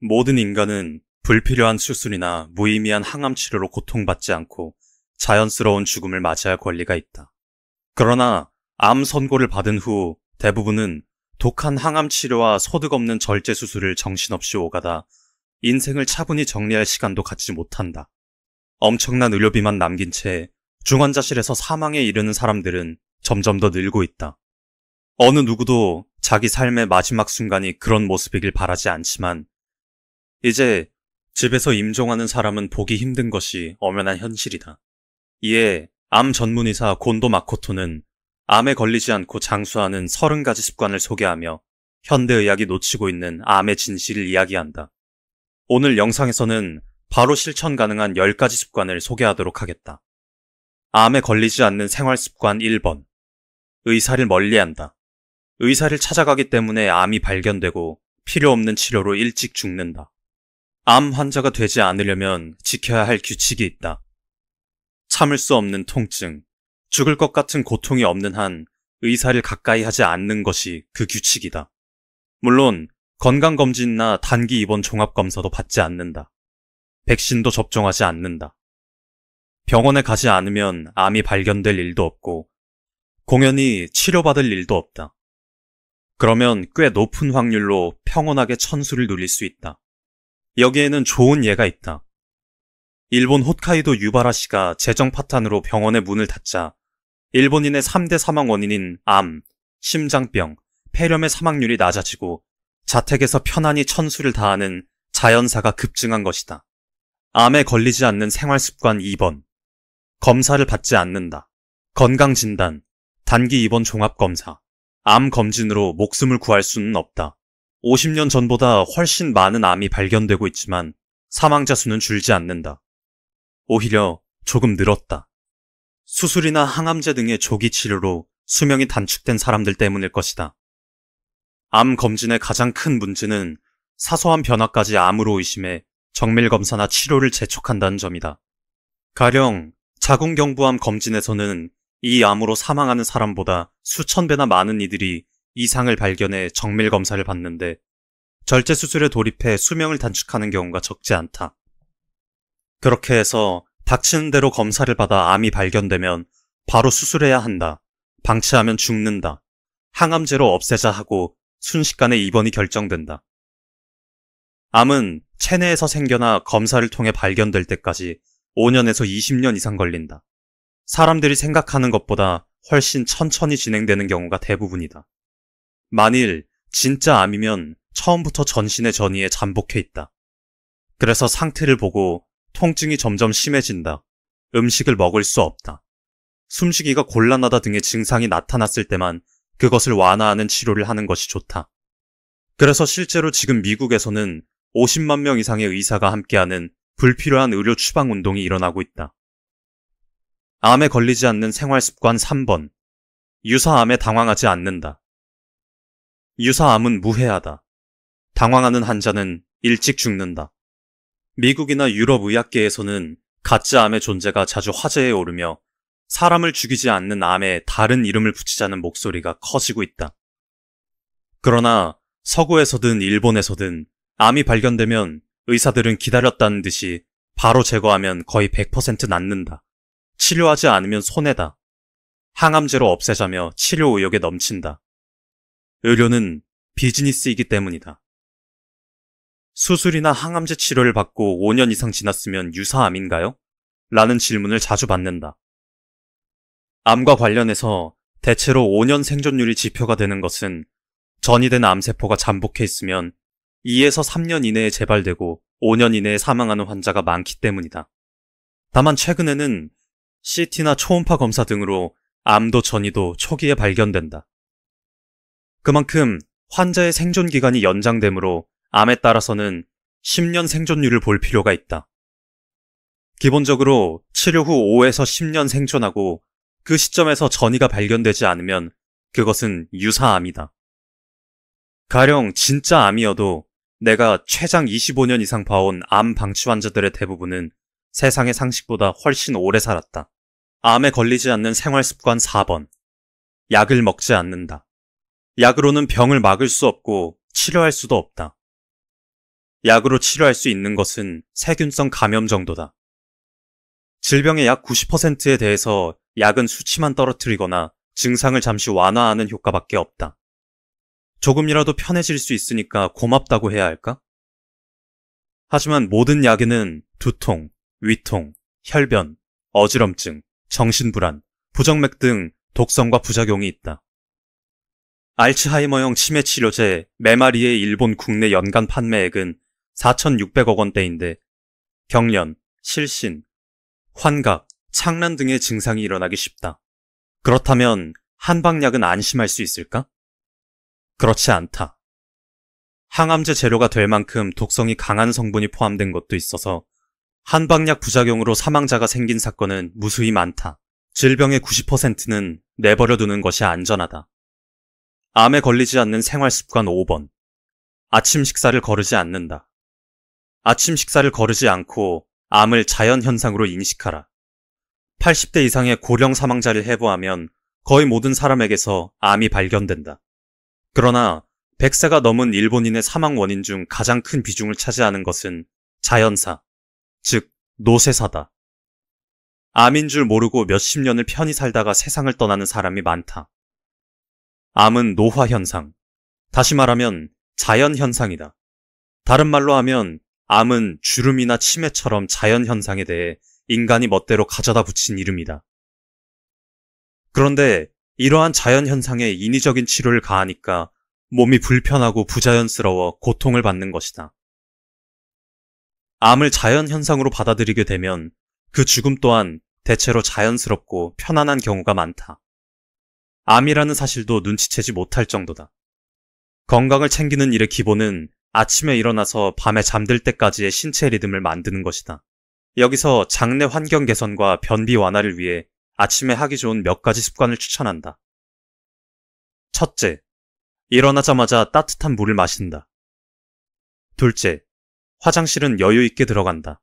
모든 인간은 불필요한 수술이나 무의미한 항암 치료로 고통받지 않고 자연스러운 죽음을 맞이할 권리가 있다. 그러나 암 선고를 받은 후 대부분은 독한 항암 치료와 소득 없는 절제 수술을 정신없이 오가다 인생을 차분히 정리할 시간도 갖지 못한다. 엄청난 의료비만 남긴 채 중환자실에서 사망에 이르는 사람들은 점점 더 늘고 있다. 어느 누구도 자기 삶의 마지막 순간이 그런 모습이길 바라지 않지만 이제 집에서 임종하는 사람은 보기 힘든 것이 엄연한 현실이다. 이에 암 전문의사 곤도 마코토는 암에 걸리지 않고 장수하는 30가지 습관을 소개하며 현대의학이 놓치고 있는 암의 진실을 이야기한다. 오늘 영상에서는 바로 실천 가능한 10가지 습관을 소개하도록 하겠다. 암에 걸리지 않는 생활습관 1번. 의사를 멀리한다. 의사를 찾아가기 때문에 암이 발견되고 필요 없는 치료로 일찍 죽는다. 암 환자가 되지 않으려면 지켜야 할 규칙이 있다. 참을 수 없는 통증, 죽을 것 같은 고통이 없는 한 의사를 가까이 하지 않는 것이 그 규칙이다. 물론 건강검진이나 단기 입원 종합검사도 받지 않는다. 백신도 접종하지 않는다. 병원에 가지 않으면 암이 발견될 일도 없고 공연히 치료받을 일도 없다. 그러면 꽤 높은 확률로 평온하게 천수를 누릴 수 있다. 여기에는 좋은 예가 있다. 일본 홋카이도 유바라시가 재정 파탄으로 병원의 문을 닫자 일본인의 3대 사망 원인인 암, 심장병, 폐렴의 사망률이 낮아지고 자택에서 편안히 천수를 다하는 자연사가 급증한 것이다. 암에 걸리지 않는 생활습관 2번. 검사를 받지 않는다. 건강진단, 단기 입원 종합검사, 암 검진으로 목숨을 구할 수는 없다. 50년 전보다 훨씬 많은 암이 발견되고 있지만 사망자 수는 줄지 않는다. 오히려 조금 늘었다. 수술이나 항암제 등의 조기 치료로 수명이 단축된 사람들 때문일 것이다. 암 검진의 가장 큰 문제는 사소한 변화까지 암으로 의심해 정밀검사나 치료를 재촉한다는 점이다. 가령 자궁경부암 검진에서는 이 암으로 사망하는 사람보다 수천 배나 많은 이들이 이상을 발견해 정밀검사를 받는데 절제수술에 돌입해 수명을 단축하는 경우가 적지 않다. 그렇게 해서 닥치는 대로 검사를 받아 암이 발견되면 바로 수술해야 한다. 방치하면 죽는다. 항암제로 없애자 하고 순식간에 입원이 결정된다. 암은 체내에서 생겨나 검사를 통해 발견될 때까지 5년에서 20년 이상 걸린다. 사람들이 생각하는 것보다 훨씬 천천히 진행되는 경우가 대부분이다. 만일 진짜 암이면 처음부터 전신의 전이에 잠복해 있다. 그래서 상태를 보고 통증이 점점 심해진다. 음식을 먹을 수 없다. 숨쉬기가 곤란하다 등의 증상이 나타났을 때만 그것을 완화하는 치료를 하는 것이 좋다. 그래서 실제로 지금 미국에서는 50만 명 이상의 의사가 함께하는 불필요한 의료 추방 운동이 일어나고 있다. 암에 걸리지 않는 생활습관 3번. 유사암에 당황하지 않는다. 유사암은 무해하다. 당황하는 환자는 일찍 죽는다. 미국이나 유럽 의학계에서는 가짜암의 존재가 자주 화제에 오르며 사람을 죽이지 않는 암에 다른 이름을 붙이자는 목소리가 커지고 있다. 그러나 서구에서든 일본에서든 암이 발견되면 의사들은 기다렸다는 듯이 바로 제거하면 거의 100% 낫는다. 치료하지 않으면 손해다. 항암제로 없애자며 치료 의욕에 넘친다. 의료는 비즈니스이기 때문이다. 수술이나 항암제 치료를 받고 5년 이상 지났으면 유사암인가요? 라는 질문을 자주 받는다. 암과 관련해서 대체로 5년 생존율이 지표가 되는 것은 전이된 암세포가 잠복해 있으면 2에서 3년 이내에 재발되고 5년 이내에 사망하는 환자가 많기 때문이다. 다만 최근에는 CT나 초음파 검사 등으로 암도 전이도 초기에 발견된다. 그만큼 환자의 생존 기간이 연장되므로 암에 따라서는 10년 생존율을 볼 필요가 있다. 기본적으로 치료 후 5에서 10년 생존하고 그 시점에서 전이가 발견되지 않으면 그것은 유사암이다. 가령 진짜 암이어도 내가 최장 25년 이상 봐온 암 방치 환자들의 대부분은 세상의 상식보다 훨씬 오래 살았다. 암에 걸리지 않는 생활습관 4번. 약을 먹지 않는다. 약으로는 병을 막을 수 없고 치료할 수도 없다. 약으로 치료할 수 있는 것은 세균성 감염 정도다. 질병의 약 90%에 대해서 약은 수치만 떨어뜨리거나 증상을 잠시 완화하는 효과밖에 없다. 조금이라도 편해질 수 있으니까 고맙다고 해야 할까? 하지만 모든 약에는 두통, 위통, 혈변, 어지럼증, 정신불안, 부정맥 등 독성과 부작용이 있다. 알츠하이머형 치매 치료제 메마리의 일본 국내 연간 판매액은 4,600억 원대인데 경련, 실신, 환각, 창란 등의 증상이 일어나기 쉽다. 그렇다면 한방약은 안심할 수 있을까? 그렇지 않다. 항암제 재료가 될 만큼 독성이 강한 성분이 포함된 것도 있어서 한방약 부작용으로 사망자가 생긴 사건은 무수히 많다. 질병의 90%는 내버려 두는 것이 안전하다. 암에 걸리지 않는 생활습관 5번. 아침 식사를 거르지 않는다. 아침 식사를 거르지 않고 암을 자연현상으로 인식하라. 80대 이상의 고령 사망자를 해부하면 거의 모든 사람에게서 암이 발견된다. 그러나 100세가 넘은 일본인의 사망 원인 중 가장 큰 비중을 차지하는 것은 자연사, 즉 노쇠사다. 암인 줄 모르고 몇십 년을 편히 살다가 세상을 떠나는 사람이 많다. 암은 노화현상, 다시 말하면 자연현상이다. 다른 말로 하면 암은 주름이나 치매처럼 자연현상에 대해 인간이 멋대로 가져다 붙인 이름이다. 그런데 이러한 자연현상에 인위적인 치료를 가하니까 몸이 불편하고 부자연스러워 고통을 받는 것이다. 암을 자연현상으로 받아들이게 되면 그 죽음 또한 대체로 자연스럽고 편안한 경우가 많다. 암이라는 사실도 눈치채지 못할 정도다. 건강을 챙기는 일의 기본은 아침에 일어나서 밤에 잠들 때까지의 신체 리듬을 만드는 것이다. 여기서 장내 환경 개선과 변비 완화를 위해 아침에 하기 좋은 몇 가지 습관을 추천한다. 첫째, 일어나자마자 따뜻한 물을 마신다. 둘째, 화장실은 여유 있게 들어간다.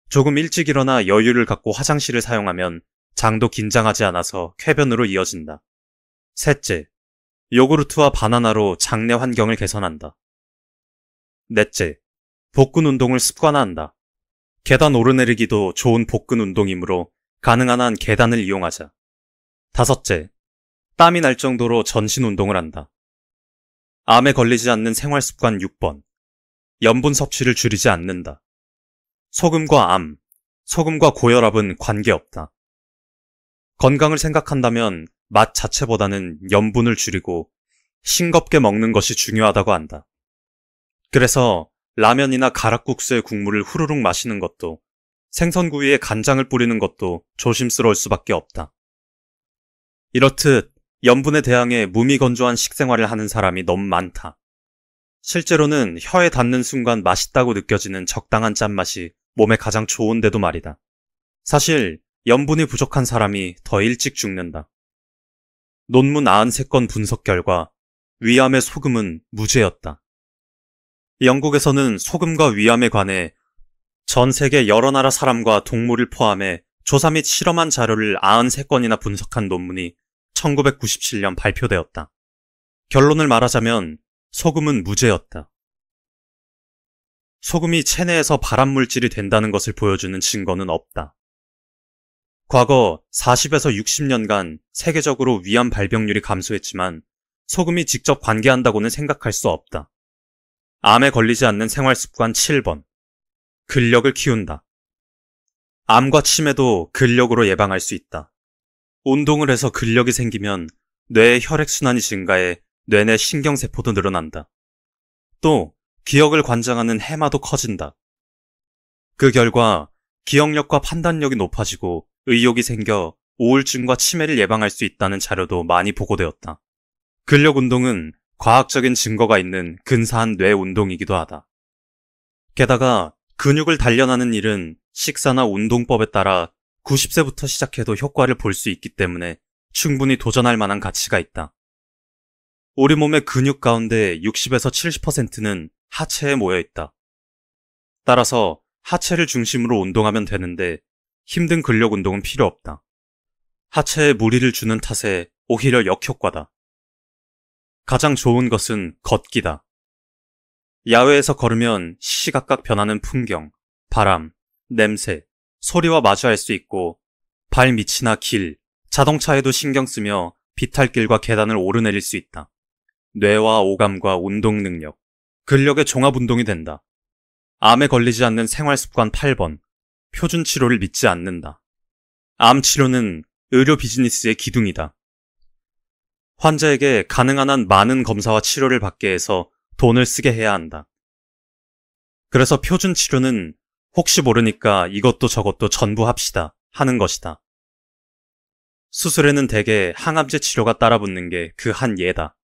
조금 일찍 일어나 여유를 갖고 화장실을 사용하면 장도 긴장하지 않아서 쾌변으로 이어진다. 셋째, 요구르트와 바나나로 장내 환경을 개선한다. 넷째, 복근 운동을 습관화한다. 계단 오르내리기도 좋은 복근 운동이므로 가능한 한 계단을 이용하자. 다섯째, 땀이 날 정도로 전신 운동을 한다. 암에 걸리지 않는 생활습관 6번. 염분 섭취를 줄이지 않는다. 소금과 암, 소금과 고혈압은 관계없다. 건강을 생각한다면 맛 자체보다는 염분을 줄이고 싱겁게 먹는 것이 중요하다고 한다. 그래서 라면이나 가락국수의 국물을 후루룩 마시는 것도 생선구이에 간장을 뿌리는 것도 조심스러울 수밖에 없다. 이렇듯 염분에 대항해 무미건조한 식생활을 하는 사람이 너무 많다. 실제로는 혀에 닿는 순간 맛있다고 느껴지는 적당한 짠맛이 몸에 가장 좋은데도 말이다. 사실 염분이 부족한 사람이 더 일찍 죽는다. 논문 93건 분석 결과 위암의 소금은 무죄였다. 영국에서는 소금과 위암에 관해 전 세계 여러 나라 사람과 동물을 포함해 조사 및 실험한 자료를 93건이나 분석한 논문이 1997년 발표되었다. 결론을 말하자면 소금은 무죄였다. 소금이 체내에서 발암물질이 된다는 것을 보여주는 증거는 없다. 과거 40에서 60년간 세계적으로 위암 발병률이 감소했지만 소금이 직접 관계한다고는 생각할 수 없다. 암에 걸리지 않는 생활습관 7번. 근력을 키운다. 암과 치매도 근력으로 예방할 수 있다. 운동을 해서 근력이 생기면 뇌의 혈액순환이 증가해 뇌내 신경세포도 늘어난다. 또 기억을 관장하는 해마도 커진다. 그 결과 기억력과 판단력이 높아지고 의욕이 생겨 우울증과 치매를 예방할 수 있다는 자료도 많이 보고되었다. 근력 운동은 과학적인 증거가 있는 근사한 뇌 운동이기도 하다. 게다가 근육을 단련하는 일은 식사나 운동법에 따라 90세부터 시작해도 효과를 볼 수 있기 때문에 충분히 도전할 만한 가치가 있다. 우리 몸의 근육 가운데 60에서 70%는 하체에 모여 있다. 따라서 하체를 중심으로 운동하면 되는데 힘든 근력 운동은 필요 없다. 하체에 무리를 주는 탓에 오히려 역효과다. 가장 좋은 것은 걷기다. 야외에서 걸으면 시시각각 변하는 풍경, 바람, 냄새, 소리와 마주할 수 있고 발밑이나 길, 자동차에도 신경 쓰며 비탈길과 계단을 오르내릴 수 있다. 뇌와 오감과 운동 능력, 근력의 종합운동이 된다. 암에 걸리지 않는 생활습관 8번, 표준 치료를 믿지 않는다. 암 치료는 의료 비즈니스의 기둥이다. 환자에게 가능한 한 많은 검사와 치료를 받게 해서 돈을 쓰게 해야 한다. 그래서 표준 치료는 혹시 모르니까 이것도 저것도 전부 합시다 하는 것이다. 수술에는 대개 항암제 치료가 따라붙는 게 그 한 예다.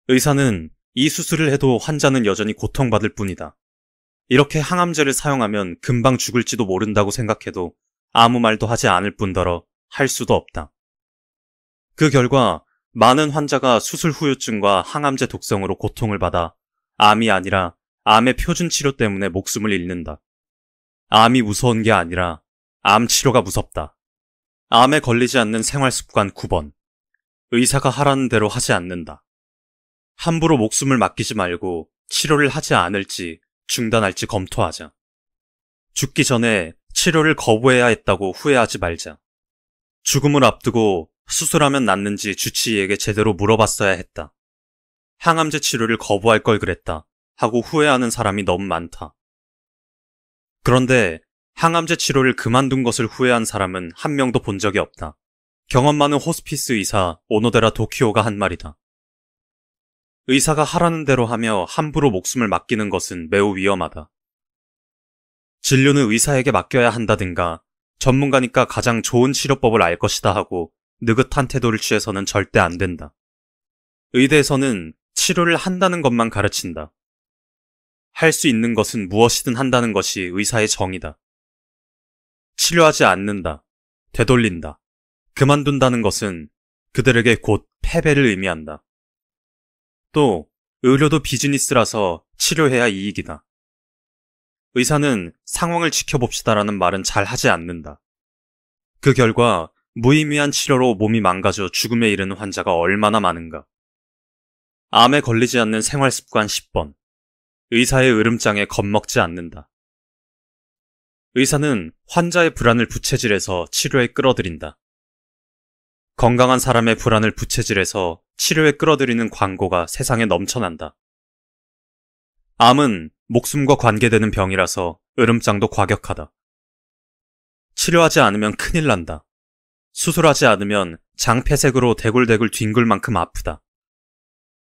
의사는 이 수술을 해도 환자는 여전히 고통받을 뿐이다. 이렇게 항암제를 사용하면 금방 죽을지도 모른다고 생각해도 아무 말도 하지 않을 뿐더러 할 수도 없다. 그 결과 많은 환자가 수술 후유증과 항암제 독성으로 고통을 받아 암이 아니라 암의 표준 치료 때문에 목숨을 잃는다. 암이 무서운 게 아니라 암 치료가 무섭다. 암에 걸리지 않는 생활습관 9번. 의사가 하라는 대로 하지 않는다. 함부로 목숨을 맡기지 말고 치료를 하지 않을지 중단할지 검토하자. 죽기 전에 치료를 거부해야 했다고 후회하지 말자. 죽음을 앞두고 수술하면 낫는지 주치의에게 제대로 물어봤어야 했다. 항암제 치료를 거부할 걸 그랬다 하고 후회하는 사람이 너무 많다. 그런데 항암제 치료를 그만둔 것을 후회한 사람은 한 명도 본 적이 없다. 경험 많은 호스피스 의사 오노데라 도키오가 한 말이다. 의사가 하라는 대로 하며 함부로 목숨을 맡기는 것은 매우 위험하다. 진료는 의사에게 맡겨야 한다든가 전문가니까 가장 좋은 치료법을 알 것이다 하고 느긋한 태도를 취해서는 절대 안 된다. 의대에서는 치료를 한다는 것만 가르친다. 할 수 있는 것은 무엇이든 한다는 것이 의사의 정의다. 치료하지 않는다, 되돌린다, 그만둔다는 것은 그들에게 곧 패배를 의미한다. 또 의료도 비즈니스라서 치료해야 이익이다. 의사는 상황을 지켜봅시다라는 말은 잘 하지 않는다. 그 결과 무의미한 치료로 몸이 망가져 죽음에 이르는 환자가 얼마나 많은가. 암에 걸리지 않는 생활습관 10번. 의사의 으름장에 겁먹지 않는다. 의사는 환자의 불안을 부채질해서 치료에 끌어들인다. 건강한 사람의 불안을 부채질해서 치료에 끌어들이는 광고가 세상에 넘쳐난다. 암은 목숨과 관계되는 병이라서 으름장도 과격하다. 치료하지 않으면 큰일 난다. 수술하지 않으면 장폐색으로 대굴대굴 뒹굴 만큼 아프다.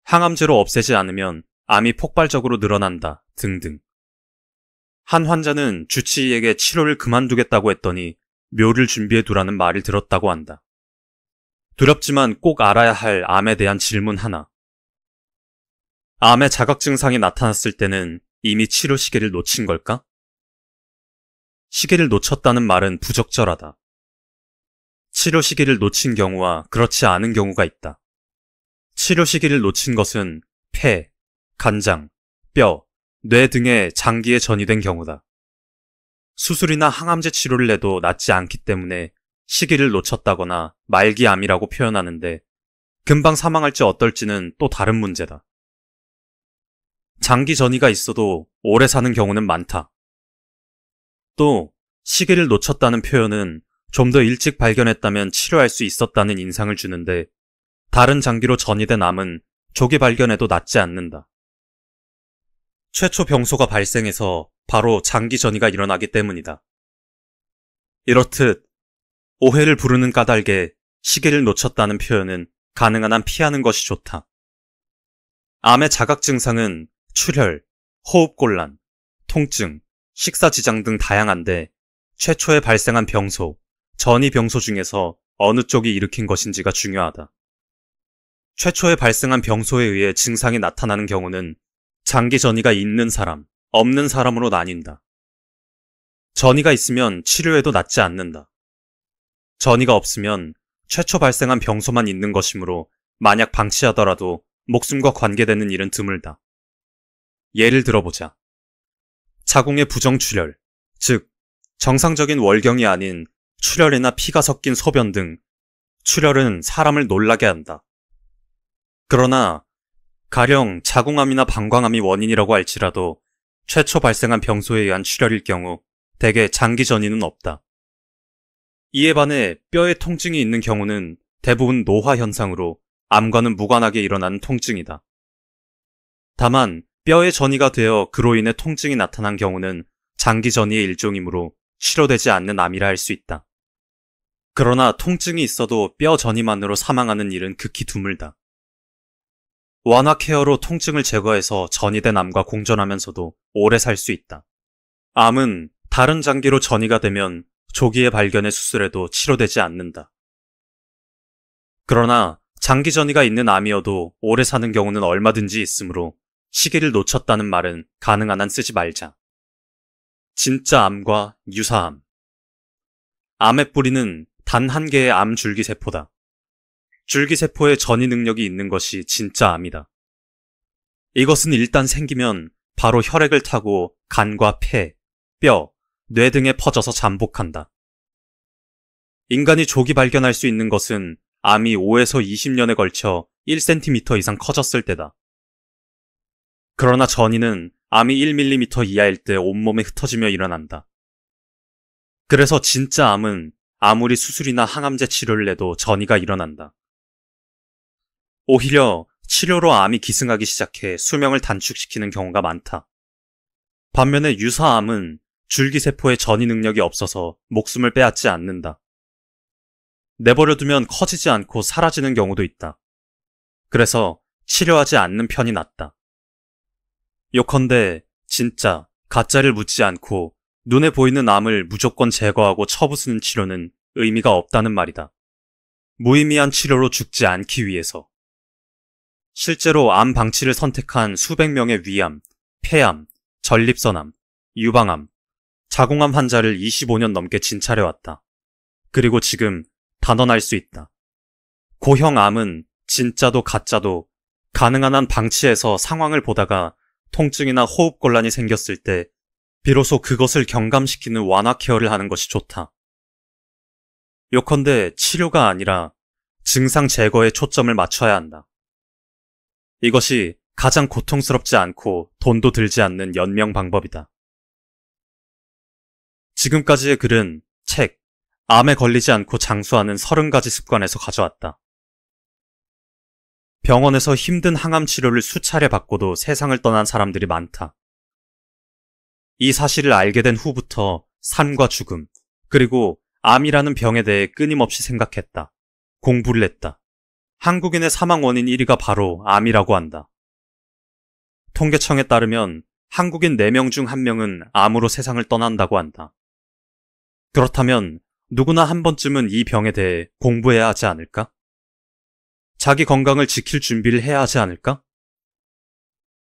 항암제로 없애지 않으면 암이 폭발적으로 늘어난다 등등. 한 환자는 주치의에게 치료를 그만두겠다고 했더니 묘를 준비해 두라는 말을 들었다고 한다. 두렵지만 꼭 알아야 할 암에 대한 질문 하나. 암의 자각 증상이 나타났을 때는 이미 치료 시기를 놓친 걸까? 시기를 놓쳤다는 말은 부적절하다. 치료 시기를 놓친 경우와 그렇지 않은 경우가 있다. 치료 시기를 놓친 것은 폐, 간장, 뼈, 뇌 등의 장기에 전이된 경우다. 수술이나 항암제 치료를 해도 낫지 않기 때문에 시기를 놓쳤다거나 말기암이라고 표현하는데 금방 사망할지 어떨지는 또 다른 문제다. 장기 전이가 있어도 오래 사는 경우는 많다. 또 시기를 놓쳤다는 표현은 좀 더 일찍 발견했다면 치료할 수 있었다는 인상을 주는데 다른 장기로 전이된 암은 조기 발견해도 낫지 않는다. 최초 병소가 발생해서 바로 장기 전이가 일어나기 때문이다. 이렇듯 오해를 부르는 까닭에 시기를 놓쳤다는 표현은 가능한 한 피하는 것이 좋다. 암의 자각 증상은 출혈, 호흡곤란, 통증, 식사지장 등 다양한데 최초에 발생한 병소, 전이 병소 중에서 어느 쪽이 일으킨 것인지가 중요하다. 최초에 발생한 병소에 의해 증상이 나타나는 경우는 장기 전이가 있는 사람, 없는 사람으로 나뉜다. 전이가 있으면 치료해도 낫지 않는다. 전이가 없으면 최초 발생한 병소만 있는 것이므로 만약 방치하더라도 목숨과 관계되는 일은 드물다. 예를 들어보자. 자궁의 부정출혈, 즉 정상적인 월경이 아닌 출혈이나 피가 섞인 소변 등 출혈은 사람을 놀라게 한다. 그러나 가령 자궁암이나 방광암이 원인이라고 할지라도 최초 발생한 병소에 의한 출혈일 경우 대개 장기 전이는 없다. 이에 반해 뼈에 통증이 있는 경우는 대부분 노화 현상으로 암과는 무관하게 일어나는 통증이다. 다만 뼈에 전이가 되어 그로 인해 통증이 나타난 경우는 장기 전이의 일종이므로 치료되지 않는 암이라 할 수 있다. 그러나 통증이 있어도 뼈 전이만으로 사망하는 일은 극히 드물다. 완화 케어로 통증을 제거해서 전이된 암과 공존하면서도 오래 살 수 있다. 암은 다른 장기로 전이가 되면 조기에 발견해 수술해도 치료되지 않는다. 그러나 장기 전이가 있는 암이어도 오래 사는 경우는 얼마든지 있으므로 시기를 놓쳤다는 말은 가능한 한 쓰지 말자. 진짜 암과 유사암. 암의 뿌리는 단 한 개의 암 줄기세포다. 줄기세포의 전이 능력이 있는 것이 진짜 암이다. 이것은 일단 생기면 바로 혈액을 타고 간과 폐, 뼈, 뇌 등에 퍼져서 잠복한다. 인간이 조기 발견할 수 있는 것은 암이 5에서 20년에 걸쳐 1cm 이상 커졌을 때다. 그러나 전이는 암이 1mm 이하일 때 온몸에 흩어지며 일어난다. 그래서 진짜 암은 아무리 수술이나 항암제 치료를 해도 전이가 일어난다. 오히려 치료로 암이 기승하기 시작해 수명을 단축시키는 경우가 많다. 반면에 유사암은 줄기세포의 전이 능력이 없어서 목숨을 빼앗지 않는다. 내버려두면 커지지 않고 사라지는 경우도 있다. 그래서 치료하지 않는 편이 낫다. 요컨대 진짜, 가짜를 묻지 않고 눈에 보이는 암을 무조건 제거하고 쳐부수는 치료는 의미가 없다는 말이다. 무의미한 치료로 죽지 않기 위해서. 실제로 암 방치를 선택한 수백 명의 위암, 폐암, 전립선암, 유방암, 자궁암 환자를 25년 넘게 진찰해왔다. 그리고 지금 단언할 수 있다. 고형 암은 진짜도 가짜도 가능한 한 방치해서 상황을 보다가 통증이나 호흡곤란이 생겼을 때 비로소 그것을 경감시키는 완화 케어를 하는 것이 좋다. 요컨대 치료가 아니라 증상 제거에 초점을 맞춰야 한다. 이것이 가장 고통스럽지 않고 돈도 들지 않는 연명 방법이다. 지금까지의 글은 책, 암에 걸리지 않고 장수하는 30가지 습관에서 가져왔다. 병원에서 힘든 항암 치료를 수차례 받고도 세상을 떠난 사람들이 많다. 이 사실을 알게 된 후부터 삶과 죽음, 그리고 암이라는 병에 대해 끊임없이 생각했다. 공부를 했다. 한국인의 사망 원인 1위가 바로 암이라고 한다. 통계청에 따르면 한국인 4명 중 1명은 암으로 세상을 떠난다고 한다. 그렇다면 누구나 한 번쯤은 이 병에 대해 공부해야 하지 않을까? 자기 건강을 지킬 준비를 해야 하지 않을까?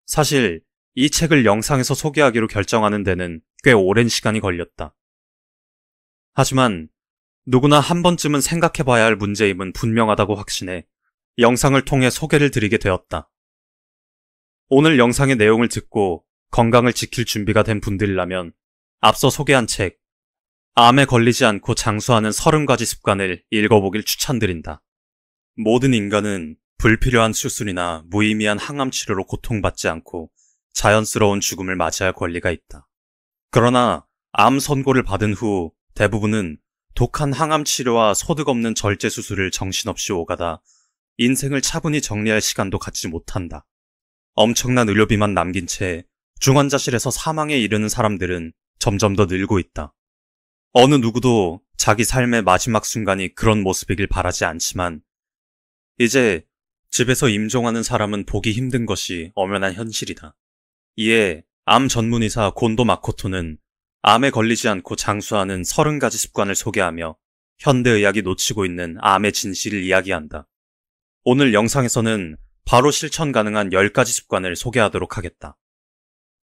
사실 이 책을 영상에서 소개하기로 결정하는 데는 꽤 오랜 시간이 걸렸다. 하지만 누구나 한 번쯤은 생각해봐야 할 문제임은 분명하다고 확신해 영상을 통해 소개를 드리게 되었다. 오늘 영상의 내용을 듣고 건강을 지킬 준비가 된 분들이라면 앞서 소개한 책, 암에 걸리지 않고 장수하는 30가지 습관을 읽어보길 추천드린다. 모든 인간은 불필요한 수술이나 무의미한 항암 치료로 고통받지 않고 자연스러운 죽음을 맞이할 권리가 있다. 그러나 암 선고를 받은 후 대부분은 독한 항암 치료와 소득 없는 절제 수술을 정신없이 오가다 인생을 차분히 정리할 시간도 갖지 못한다. 엄청난 의료비만 남긴 채 중환자실에서 사망에 이르는 사람들은 점점 더 늘고 있다. 어느 누구도 자기 삶의 마지막 순간이 그런 모습이길 바라지 않지만 이제 집에서 임종하는 사람은 보기 힘든 것이 엄연한 현실이다. 이에 암 전문의사 곤도 마코토는 암에 걸리지 않고 장수하는 30가지 습관을 소개하며 현대의학이 놓치고 있는 암의 진실을 이야기한다. 오늘 영상에서는 바로 실천 가능한 10가지 습관을 소개하도록 하겠다.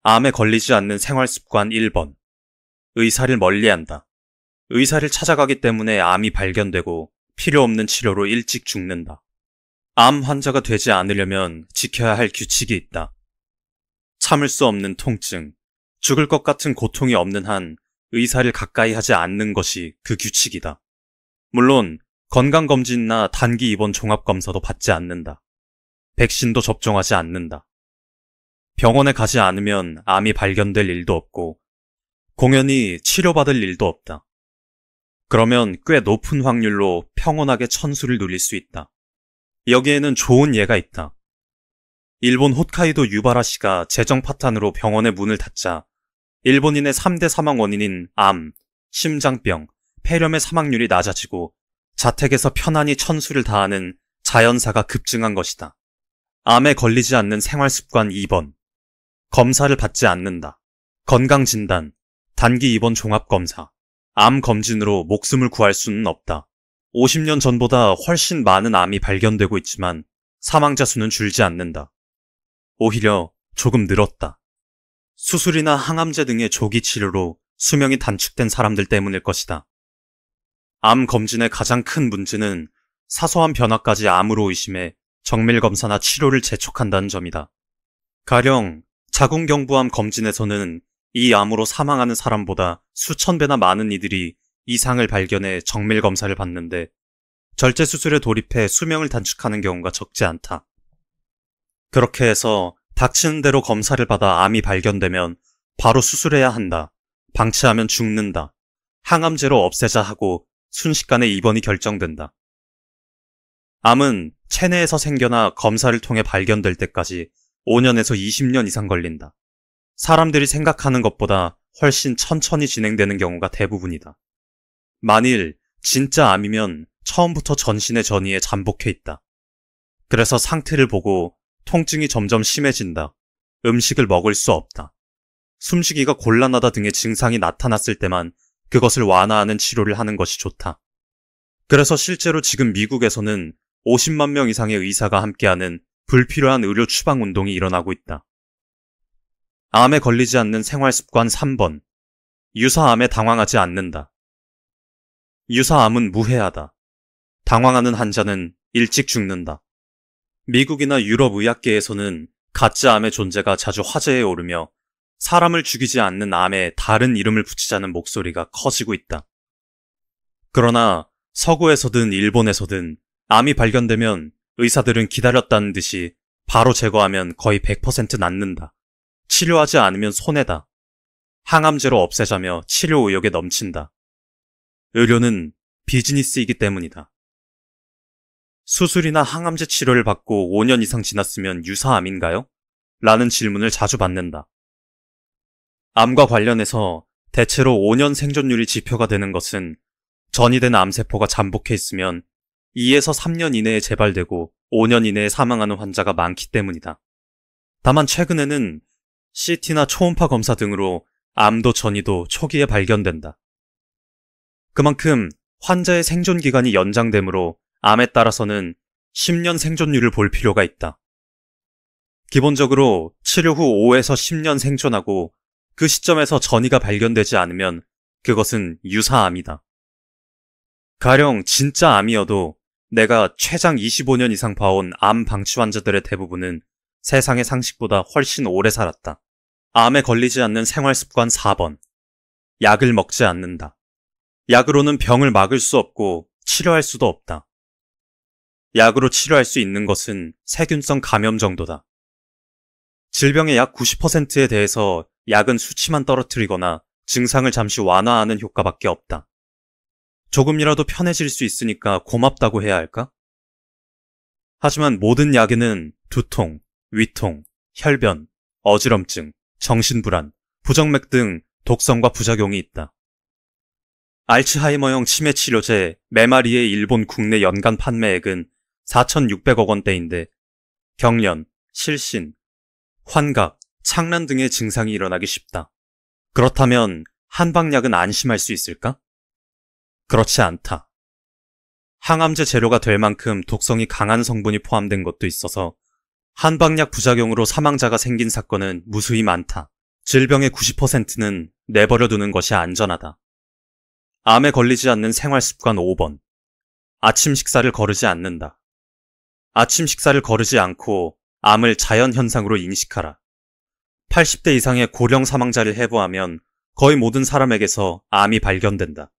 암에 걸리지 않는 생활습관 1번. 의사를 멀리한다. 의사를 찾아가기 때문에 암이 발견되고 필요 없는 치료로 일찍 죽는다. 암 환자가 되지 않으려면 지켜야 할 규칙이 있다. 참을 수 없는 통증, 죽을 것 같은 고통이 없는 한 의사를 가까이 하지 않는 것이 그 규칙이다. 물론 건강검진이나 단기 입원 종합검사도 받지 않는다. 백신도 접종하지 않는다. 병원에 가지 않으면 암이 발견될 일도 없고 공연히 치료받을 일도 없다. 그러면 꽤 높은 확률로 평온하게 천수를 누릴 수 있다. 여기에는 좋은 예가 있다. 일본 홋카이도 유바라시가 재정 파탄으로 병원의 문을 닫자 일본인의 3대 사망 원인인 암, 심장병, 폐렴의 사망률이 낮아지고 자택에서 편안히 천수를 다하는 자연사가 급증한 것이다. 암에 걸리지 않는 생활습관 2번. 검사를 받지 않는다. 건강진단, 단기 입원 종합검사, 암 검진으로 목숨을 구할 수는 없다. 50년 전보다 훨씬 많은 암이 발견되고 있지만 사망자 수는 줄지 않는다. 오히려 조금 늘었다. 수술이나 항암제 등의 조기 치료로 수명이 단축된 사람들 때문일 것이다. 암 검진의 가장 큰 문제는 사소한 변화까지 암으로 의심해 정밀검사나 치료를 재촉한다는 점이다. 가령 자궁경부암 검진에서는 이 암으로 사망하는 사람보다 수천 배나 많은 이들이 이상을 발견해 정밀검사를 받는데 절제수술에 돌입해 수명을 단축하는 경우가 적지 않다. 그렇게 해서 닥치는 대로 검사를 받아 암이 발견되면 바로 수술해야 한다. 방치하면 죽는다. 항암제로 없애자 하고 순식간에 입원이 결정된다. 암은 체내에서 생겨나 검사를 통해 발견될 때까지 5년에서 20년 이상 걸린다. 사람들이 생각하는 것보다 훨씬 천천히 진행되는 경우가 대부분이다. 만일 진짜 암이면 처음부터 전신의 전이에 잠복해 있다. 그래서 상태를 보고 통증이 점점 심해진다. 음식을 먹을 수 없다. 숨쉬기가 곤란하다 등의 증상이 나타났을 때만 그것을 완화하는 치료를 하는 것이 좋다. 그래서 실제로 지금 미국에서는 50만 명 이상의 의사가 함께하는 불필요한 의료 추방 운동이 일어나고 있다. 암에 걸리지 않는 생활습관 3번. 유사암에 당황하지 않는다. 유사암은 무해하다. 당황하는 환자는 일찍 죽는다. 미국이나 유럽 의학계에서는 가짜암의 존재가 자주 화제에 오르며 사람을 죽이지 않는 암에 다른 이름을 붙이자는 목소리가 커지고 있다. 그러나 서구에서든 일본에서든 암이 발견되면 의사들은 기다렸다는 듯이 바로 제거하면 거의 100% 낫는다. 치료하지 않으면 손해다. 항암제로 없애자며 치료 의욕에 넘친다. 의료는 비즈니스이기 때문이다. 수술이나 항암제 치료를 받고 5년 이상 지났으면 유사암인가요? 라는 질문을 자주 받는다. 암과 관련해서 대체로 5년 생존율이 지표가 되는 것은 전이된 암세포가 잠복해 있으면 2에서 3년 이내에 재발되고 5년 이내에 사망하는 환자가 많기 때문이다. 다만 최근에는 CT나 초음파 검사 등으로 암도 전이도 초기에 발견된다. 그만큼 환자의 생존 기간이 연장되므로 암에 따라서는 10년 생존율을 볼 필요가 있다. 기본적으로 치료 후 5에서 10년 생존하고 그 시점에서 전이가 발견되지 않으면 그것은 유사암이다. 가령 진짜 암이어도 내가 최장 25년 이상 봐온 암 방치 환자들의 대부분은 세상의 상식보다 훨씬 오래 살았다. 암에 걸리지 않는 생활습관 4번. 약을 먹지 않는다. 약으로는 병을 막을 수 없고 치료할 수도 없다. 약으로 치료할 수 있는 것은 세균성 감염 정도다. 질병의 약 90%에 대해서 약은 수치만 떨어뜨리거나 증상을 잠시 완화하는 효과밖에 없다. 조금이라도 편해질 수 있으니까 고맙다고 해야 할까? 하지만 모든 약에는 두통, 위통, 혈변, 어지럼증, 정신불안, 부정맥 등 독성과 부작용이 있다. 알츠하이머형 치매 치료제 메마리의 일본 국내 연간 판매액은 4,600억 원대인데 경련, 실신, 환각, 창란 등의 증상이 일어나기 쉽다. 그렇다면 한방약은 안심할 수 있을까? 그렇지 않다. 항암제 재료가 될 만큼 독성이 강한 성분이 포함된 것도 있어서 한방약 부작용으로 사망자가 생긴 사건은 무수히 많다. 질병의 90%는 내버려 두는 것이 안전하다. 암에 걸리지 않는 생활습관 5번. 아침 식사를 거르지 않는다. 아침 식사를 거르지 않고 암을 자연현상으로 인식하라. 80대 이상의 고령 사망자를 해부하면 거의 모든 사람에게서 암이 발견된다.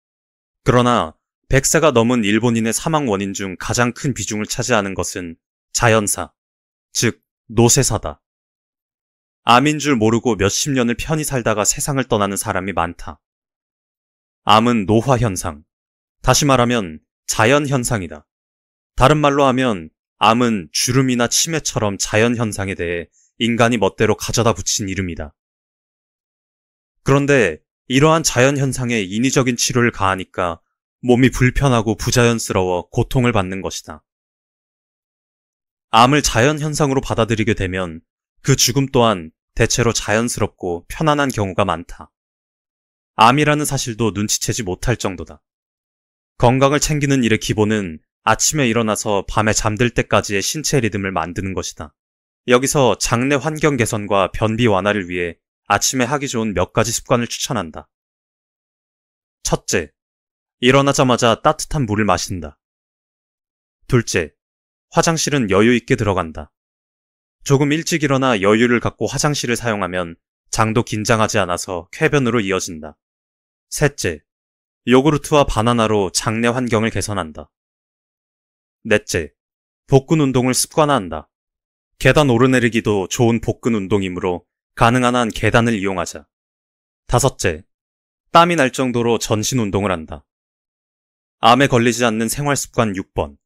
그러나 100세가 넘은 일본인의 사망 원인 중 가장 큰 비중을 차지하는 것은 자연사, 즉 노쇠사다. 암인 줄 모르고 몇십 년을 편히 살다가 세상을 떠나는 사람이 많다. 암은 노화현상, 다시 말하면 자연현상이다. 다른 말로 하면 암은 주름이나 치매처럼 자연현상에 대해 인간이 멋대로 가져다 붙인 이름이다. 그런데 이러한 자연현상에 인위적인 치료를 가하니까 몸이 불편하고 부자연스러워 고통을 받는 것이다. 암을 자연현상으로 받아들이게 되면 그 죽음 또한 대체로 자연스럽고 편안한 경우가 많다. 암이라는 사실도 눈치채지 못할 정도다. 건강을 챙기는 일의 기본은 아침에 일어나서 밤에 잠들 때까지의 신체 리듬을 만드는 것이다. 여기서 장내 환경 개선과 변비 완화를 위해 아침에 하기 좋은 몇 가지 습관을 추천한다. 첫째, 일어나자마자 따뜻한 물을 마신다. 둘째, 화장실은 여유 있게 들어간다. 조금 일찍 일어나 여유를 갖고 화장실을 사용하면 장도 긴장하지 않아서 쾌변으로 이어진다. 셋째, 요구르트와 바나나로 장내 환경을 개선한다. 넷째, 복근 운동을 습관화한다. 계단 오르내리기도 좋은 복근 운동이므로 가능한 한 계단을 이용하자. 다섯째, 땀이 날 정도로 전신 운동을 한다. 암에 걸리지 않는 생활습관 6번.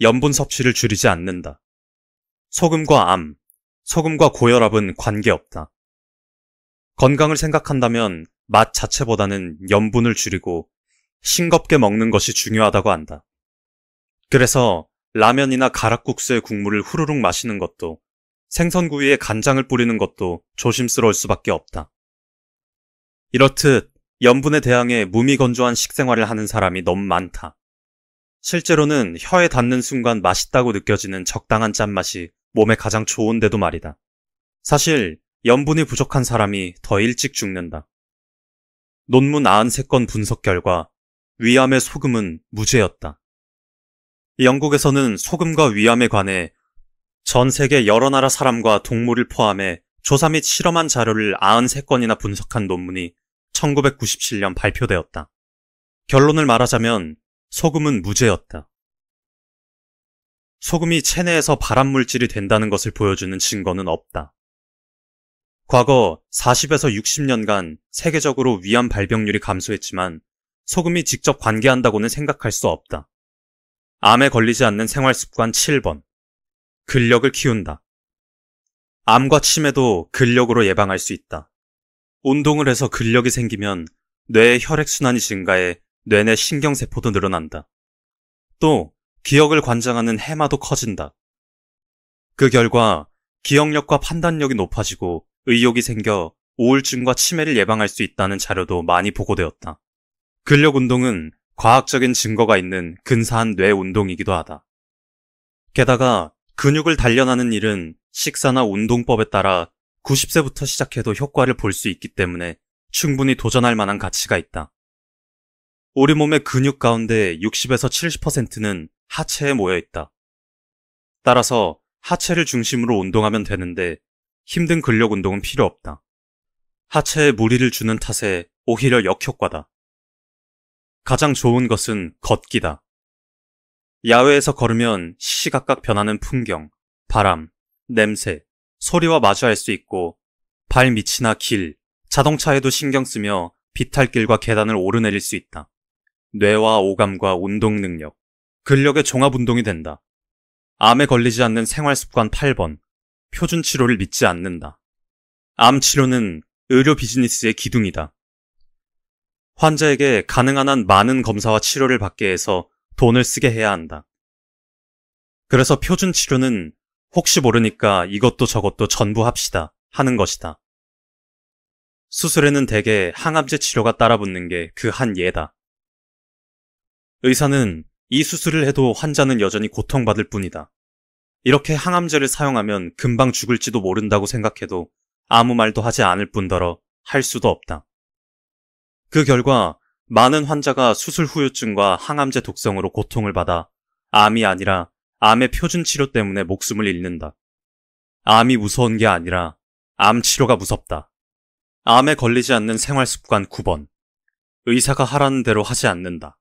염분 섭취를 줄이지 않는다. 소금과 암, 소금과 고혈압은 관계없다. 건강을 생각한다면 맛 자체보다는 염분을 줄이고 싱겁게 먹는 것이 중요하다고 한다. 그래서 라면이나 가락국수의 국물을 후루룩 마시는 것도 생선구이에 간장을 뿌리는 것도 조심스러울 수밖에 없다. 이렇듯 염분에 대항해 무미건조한 식생활을 하는 사람이 너무 많다. 실제로는 혀에 닿는 순간 맛있다고 느껴지는 적당한 짠맛이 몸에 가장 좋은데도 말이다. 사실 염분이 부족한 사람이 더 일찍 죽는다. 논문 93건 분석 결과 위암의 소금은 무죄였다. 영국에서는 소금과 위암에 관해 전 세계 여러 나라 사람과 동물을 포함해 조사 및 실험한 자료를 93건이나 분석한 논문이 1997년 발표되었다. 결론을 말하자면 소금은 무죄였다. 소금이 체내에서 발암물질이 된다는 것을 보여주는 증거는 없다. 과거 40에서 60년간 세계적으로 위암 발병률이 감소했지만 소금이 직접 관계한다고는 생각할 수 없다. 암에 걸리지 않는 생활습관 7번. 근력을 키운다. 암과 치매도 근력으로 예방할 수 있다. 운동을 해서 근력이 생기면 뇌의 혈액순환이 증가해 뇌내 신경세포도 늘어난다. 또 기억을 관장하는 해마도 커진다. 그 결과 기억력과 판단력이 높아지고 의욕이 생겨 우울증과 치매를 예방할 수 있다는 자료도 많이 보고되었다. 근력 운동은 과학적인 증거가 있는 근사한 뇌 운동이기도 하다. 게다가 근육을 단련하는 일은 식사나 운동법에 따라 90세부터 시작해도 효과를 볼 수 있기 때문에 충분히 도전할 만한 가치가 있다. 우리 몸의 근육 가운데 60에서 70%는 하체에 모여 있다. 따라서 하체를 중심으로 운동하면 되는데 힘든 근력 운동은 필요 없다. 하체에 무리를 주는 탓에 오히려 역효과다. 가장 좋은 것은 걷기다. 야외에서 걸으면 시시각각 변하는 풍경, 바람, 냄새, 소리와 마주할 수 있고 발 밑이나 길, 자동차에도 신경 쓰며 비탈길과 계단을 오르내릴 수 있다. 뇌와 오감과 운동 능력, 근력의 종합 운동이 된다. 암에 걸리지 않는 생활습관 8번. 표준 치료를 믿지 않는다. 암 치료는 의료 비즈니스의 기둥이다. 환자에게 가능한 한 많은 검사와 치료를 받게 해서 돈을 쓰게 해야 한다. 그래서 표준 치료는 혹시 모르니까 이것도 저것도 전부 합시다 하는 것이다. 수술에는 대개 항암제 치료가 따라붙는 게 그 한 예다. 의사는 이 수술을 해도 환자는 여전히 고통받을 뿐이다. 이렇게 항암제를 사용하면 금방 죽을지도 모른다고 생각해도 아무 말도 하지 않을 뿐더러 할 수도 없다. 그 결과 많은 환자가 수술 후유증과 항암제 독성으로 고통을 받아 암이 아니라 암의 표준 치료 때문에 목숨을 잃는다. 암이 무서운 게 아니라 암 치료가 무섭다. 암에 걸리지 않는 생활습관 9번. 의사가 하라는 대로 하지 않는다.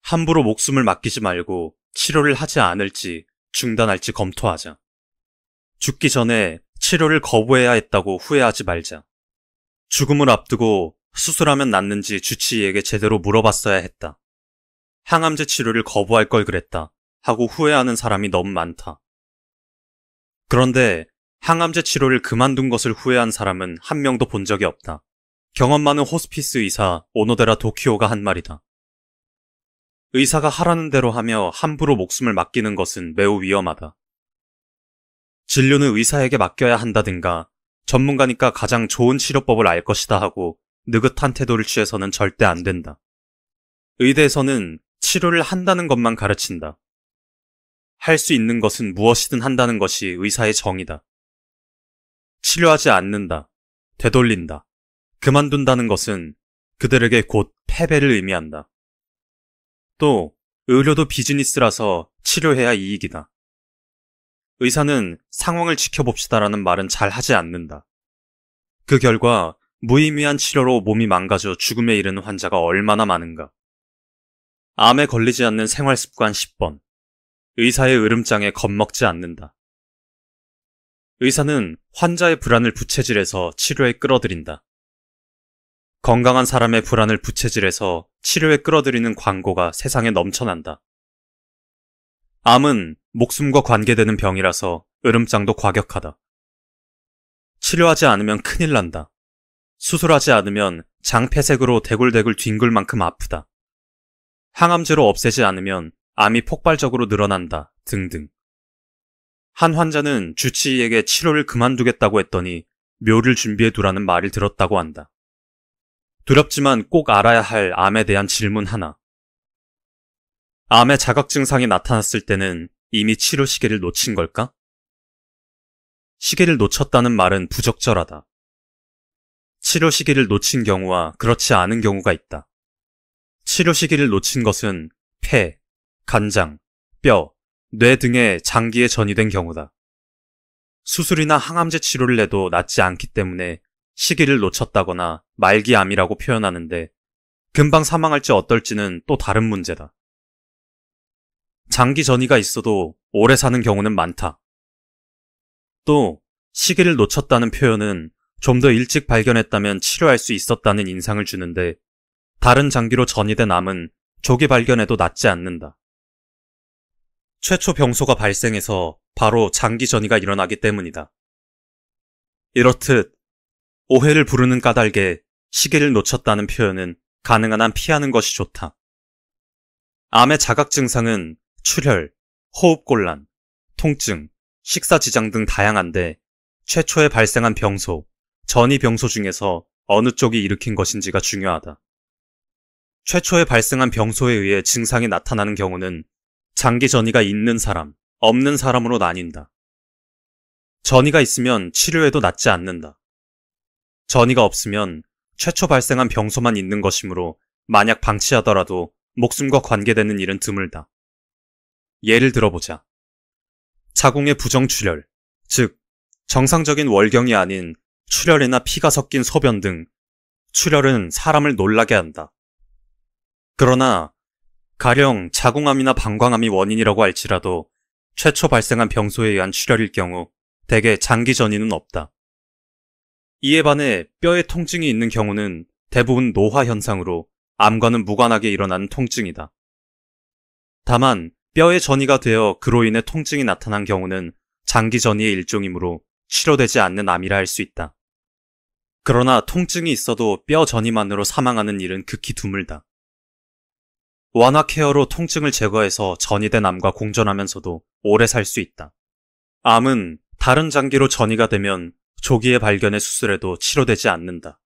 함부로 목숨을 맡기지 말고 치료를 하지 않을지 중단할지 검토하자. 죽기 전에 치료를 거부해야 했다고 후회하지 말자. 죽음을 앞두고 수술하면 낫는지 주치의에게 제대로 물어봤어야 했다. 항암제 치료를 거부할 걸 그랬다 하고 후회하는 사람이 너무 많다. 그런데 항암제 치료를 그만둔 것을 후회한 사람은 한 명도 본 적이 없다. 경험 많은 호스피스 의사 오노데라 도키오가 한 말이다. 의사가 하라는 대로 하며 함부로 목숨을 맡기는 것은 매우 위험하다. 진료는 의사에게 맡겨야 한다든가 전문가니까 가장 좋은 치료법을 알 것이다 하고 느긋한 태도를 취해서는 절대 안 된다. 의대에서는 치료를 한다는 것만 가르친다. 할 수 있는 것은 무엇이든 한다는 것이 의사의 정의다. 치료하지 않는다, 되돌린다, 그만둔다는 것은 그들에게 곧 패배를 의미한다. 또 의료도 비즈니스라서 치료해야 이익이다. 의사는 상황을 지켜봅시다라는 말은 잘 하지 않는다. 그 결과 무의미한 치료로 몸이 망가져 죽음에 이르는 환자가 얼마나 많은가. 암에 걸리지 않는 생활습관 10번. 의사의 으름장에 겁먹지 않는다. 의사는 환자의 불안을 부채질해서 치료에 끌어들인다. 건강한 사람의 불안을 부채질해서 치료에 끌어들이는 광고가 세상에 넘쳐난다. 암은 목숨과 관계되는 병이라서 으름장도 과격하다. 치료하지 않으면 큰일 난다. 수술하지 않으면 장폐색으로 대굴대굴 뒹굴 만큼 아프다. 항암제로 없애지 않으면 암이 폭발적으로 늘어난다 등등. 한 환자는 주치의에게 치료를 그만두겠다고 했더니 묘를 준비해 두라는 말을 들었다고 한다. 두렵지만 꼭 알아야 할 암에 대한 질문 하나. 암의 자각 증상이 나타났을 때는 이미 치료 시기를 놓친 걸까? 시기를 놓쳤다는 말은 부적절하다. 치료 시기를 놓친 경우와 그렇지 않은 경우가 있다. 치료 시기를 놓친 것은 폐, 간장, 뼈, 뇌 등의 장기에 전이된 경우다. 수술이나 항암제 치료를 해도 낫지 않기 때문에 시기를 놓쳤다거나 말기암이라고 표현하는데 금방 사망할지 어떨지는 또 다른 문제다. 장기 전이가 있어도 오래 사는 경우는 많다. 또 시기를 놓쳤다는 표현은 좀 더 일찍 발견했다면 치료할 수 있었다는 인상을 주는데 다른 장기로 전이된 암은 조기 발견해도 낫지 않는다. 최초 병소가 발생해서 바로 장기 전이가 일어나기 때문이다. 이렇듯 오해를 부르는 까닭에 시기를 놓쳤다는 표현은 가능한 한 피하는 것이 좋다. 암의 자각 증상은 출혈, 호흡곤란, 통증, 식사지장 등 다양한데 최초에 발생한 병소, 전이 병소 중에서 어느 쪽이 일으킨 것인지가 중요하다. 최초에 발생한 병소에 의해 증상이 나타나는 경우는 장기 전이가 있는 사람, 없는 사람으로 나뉜다. 전이가 있으면 치료해도 낫지 않는다. 전이가 없으면 최초 발생한 병소만 있는 것이므로 만약 방치하더라도 목숨과 관계되는 일은 드물다. 예를 들어보자. 자궁의 부정출혈, 즉 정상적인 월경이 아닌 출혈이나 피가 섞인 소변 등 출혈은 사람을 놀라게 한다. 그러나 가령 자궁암이나 방광암이 원인이라고 할지라도 최초 발생한 병소에 의한 출혈일 경우 대개 장기 전이는 없다. 이에 반해 뼈에 통증이 있는 경우는 대부분 노화 현상으로 암과는 무관하게 일어나는 통증이다. 다만 뼈에 전이가 되어 그로 인해 통증이 나타난 경우는 장기 전이의 일종이므로 치료되지 않는 암이라 할 수 있다. 그러나 통증이 있어도 뼈 전이만으로 사망하는 일은 극히 드물다. 완화 케어로 통증을 제거해서 전이된 암과 공존하면서도 오래 살 수 있다. 암은 다른 장기로 전이가 되면 조기에 발견해 수술해도 치료되지 않는다.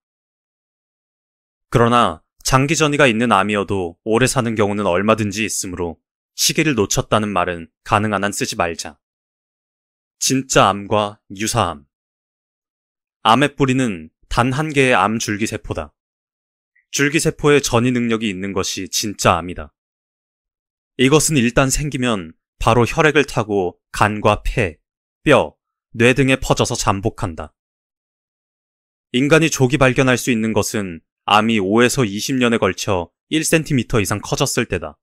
그러나 장기 전이가 있는 암이어도 오래 사는 경우는 얼마든지 있으므로 시기를 놓쳤다는 말은 가능한 한 쓰지 말자. 진짜 암과 유사암. 암의 뿌리는 단 한 개의 암 줄기세포다. 줄기세포에 전이 능력이 있는 것이 진짜 암이다. 이것은 일단 생기면 바로 혈액을 타고 간과 폐, 뼈, 뇌 등에 퍼져서 잠복한다. 인간이 조기 발견할 수 있는 것은 암이 5에서 20년에 걸쳐 1cm 이상 커졌을 때다.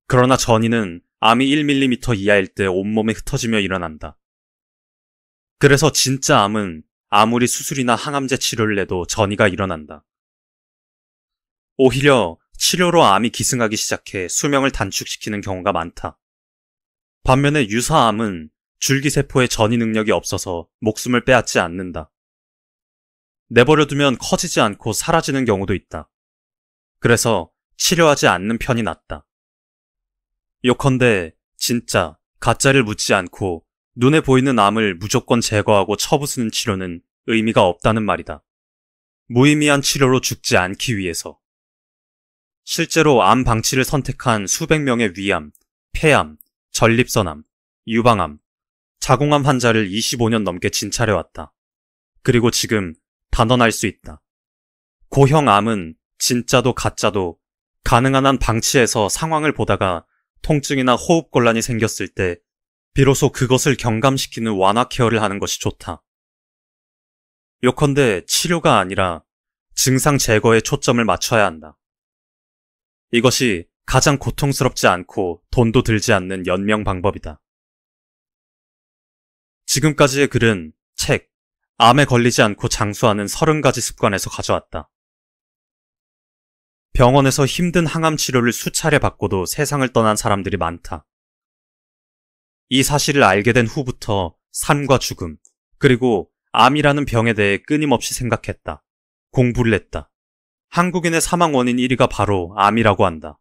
그러나 전이는 암이 1mm 이하일 때 온몸에 흩어지며 일어난다. 그래서 진짜 암은 아무리 수술이나 항암제 치료를 해도 전이가 일어난다. 오히려 치료로 암이 기승하기 시작해 수명을 단축시키는 경우가 많다. 반면에 유사암은 줄기세포의 전이 능력이 없어서 목숨을 빼앗지 않는다. 내버려두면 커지지 않고 사라지는 경우도 있다. 그래서 치료하지 않는 편이 낫다. 요컨대 진짜 가짜를 묻지 않고 눈에 보이는 암을 무조건 제거하고 쳐부수는 치료는 의미가 없다는 말이다. 무의미한 치료로 죽지 않기 위해서. 실제로 암 방치를 선택한 수백 명의 위암, 폐암, 전립선암, 유방암, 자궁암 환자를 25년 넘게 진찰해왔다. 그리고 지금 단언할 수 있다. 고형 암은 진짜도 가짜도 가능한 한 방치해서 상황을 보다가 통증이나 호흡곤란이 생겼을 때 비로소 그것을 경감시키는 완화 케어를 하는 것이 좋다. 요컨대 치료가 아니라 증상 제거에 초점을 맞춰야 한다. 이것이 가장 고통스럽지 않고 돈도 들지 않는 연명 방법이다. 지금까지의 글은 책, 암에 걸리지 않고 장수하는 30가지 습관에서 가져왔다. 병원에서 힘든 항암 치료를 수차례 받고도 세상을 떠난 사람들이 많다. 이 사실을 알게 된 후부터 삶과 죽음, 그리고 암이라는 병에 대해 끊임없이 생각했다. 공부를 했다. 한국인의 사망 원인 1위가 바로 암이라고 한다.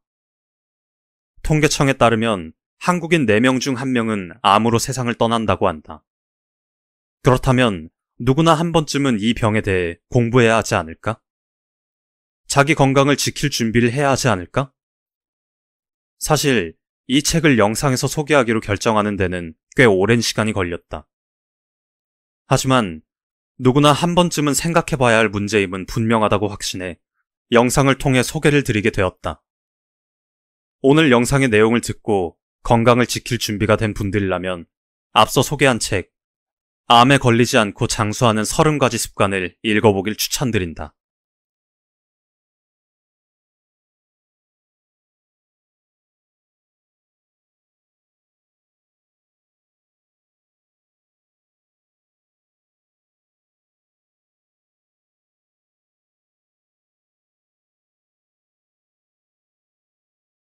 통계청에 따르면 한국인 4명 중 1명은 암으로 세상을 떠난다고 한다. 그렇다면 누구나 한 번쯤은 이 병에 대해 공부해야 하지 않을까? 자기 건강을 지킬 준비를 해야 하지 않을까? 사실 이 책을 영상에서 소개하기로 결정하는 데는 꽤 오랜 시간이 걸렸다. 하지만 누구나 한 번쯤은 생각해봐야 할 문제임은 분명하다고 확신해 영상을 통해 소개를 드리게 되었다. 오늘 영상의 내용을 듣고 건강을 지킬 준비가 된 분들이라면 앞서 소개한 책, 암에 걸리지 않고 장수하는 30가지 습관을 읽어보길 추천드린다.